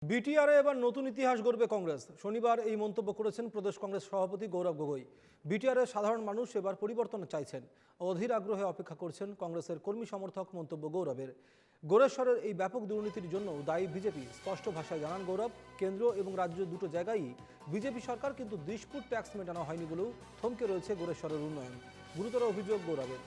বিটিআরে এবার নতুন ইতিহাস গড়বে কংগ্রেস। শনিবার এই মন্তব্য করেছেন প্রদেশ কংগ্রেস সভাপতি গৌরব গগৈ। বিটিআরের সাধারণ মানুষ এবার পরিবর্তন চাইছেন, অধীর আগ্রহে অপেক্ষা করছেন কংগ্রেসের কর্মী সমর্থক। মন্তব্য গৌরবের। গোরেশ্বরের এই ব্যাপক দুর্নীতির জন্য দায়ী বিজেপি, স্পষ্ট ভাষায় জানান গৌরব। কেন্দ্র এবং রাজ্য দুটো জায়গায়ই বিজেপি সরকার, কিন্তু দিশপুর ট্যাক্স মেটানো হয়নি বলেও থমকে রয়েছে গোরেশ্বরের উন্নয়ন। গুরুতর অভিযোগ গৌরবের।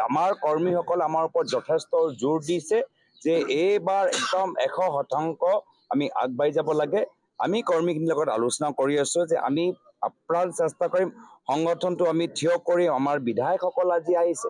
আমাৰ কৰ্মীসকল আমাৰ ওপৰত যথেষ্ট জোৰ দিছে যে এইবাৰ একদম 100% আমি আগবাঢ়ি যাব লাগে। আমি কৰ্মীখিনিৰ লগত আলোচনা কৰি আছো যে আমি আপ্ৰাণ চেষ্টা কৰিম সংগঠনটো আমি থিয় কৰি। আমাৰ বিধায়কসকল আজি আহিছে,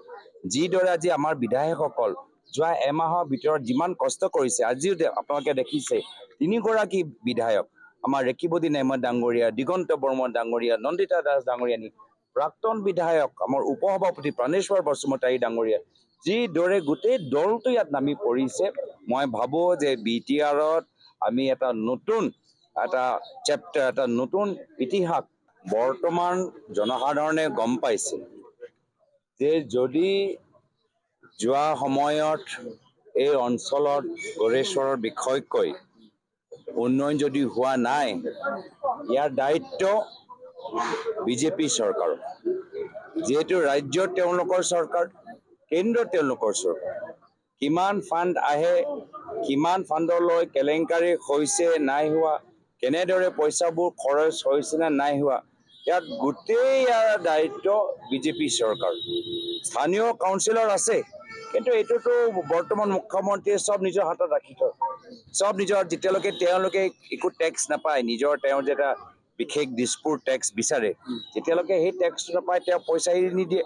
যিদৰে আজি আমাৰ বিধায়কসকল যোৱা এমাহৰ ভিতৰত যিমান কষ্ট কৰিছে, আজিও আপোনালোকে দেখিছে 3গৰাকী বিধায়ক, আমাৰ ৰেকিবুদ্দিন আহমেদ ডাঙৰীয়া, দিগন্ত বৰ্মন ডাঙৰীয়া, নন্দিতা দাস ডাঙৰীয়ানী, প্ৰাক্তন বিধায়ক আমাৰ উপসভাপতি প্ৰাণেশ্বৰ বসুমতাৰী ডাঙৰীয়া, যিদৰে গোটেই দলটো ইয়াত নামি পৰিছে। মই ভাবো যে বিটিআৰত আমি এটা নতুন চেপ্টাৰ, এটা নতুন ইতিহাস। বৰ্তমান জনসাধাৰণে গম পাইছে যে যদি যোৱা সময়ত এই অঞ্চলত গোৰেশ্বৰৰ বিষয়কৈ উন্নয়ন যদি হোৱা নাই, ইয়াৰ দায়িত্ব বিজেপি চৰকাৰ। যেহেতু ৰাজ্যত তেওঁলোকৰ চৰকাৰ, কেন্দ্ৰত তেওঁলোকৰ চৰকাৰ। কিমান ফাণ্ড আহে, কিমান ফাণ্ডলৈ কেলেংকাৰী হৈছে নাই হোৱা, কেনেদৰে পইচাবোৰ খৰচ হৈছে নে নাই হোৱা, ইয়াত গোটেই ইয়াৰ দায়িত্ব বিজেপি চৰকাৰ। স্থানীয় কাউন্সিলৰ আছে, কিন্তু এইটোতো বৰ্তমান মুখ্যমন্ত্ৰীয়ে চব নিজৰ হাতত ৰাখি থয়। চব নিজৰ, যেতিয়ালৈকে তেওঁলোকে একো টেক্স নাপায়, তেওঁ যেটা বিশেষ দিশপুৰ টেক্স বিচাৰে, যেতিয়ালৈকে সেই টেক্সটো নাপায় তেওঁ পইচা এৰি নিদিয়ে।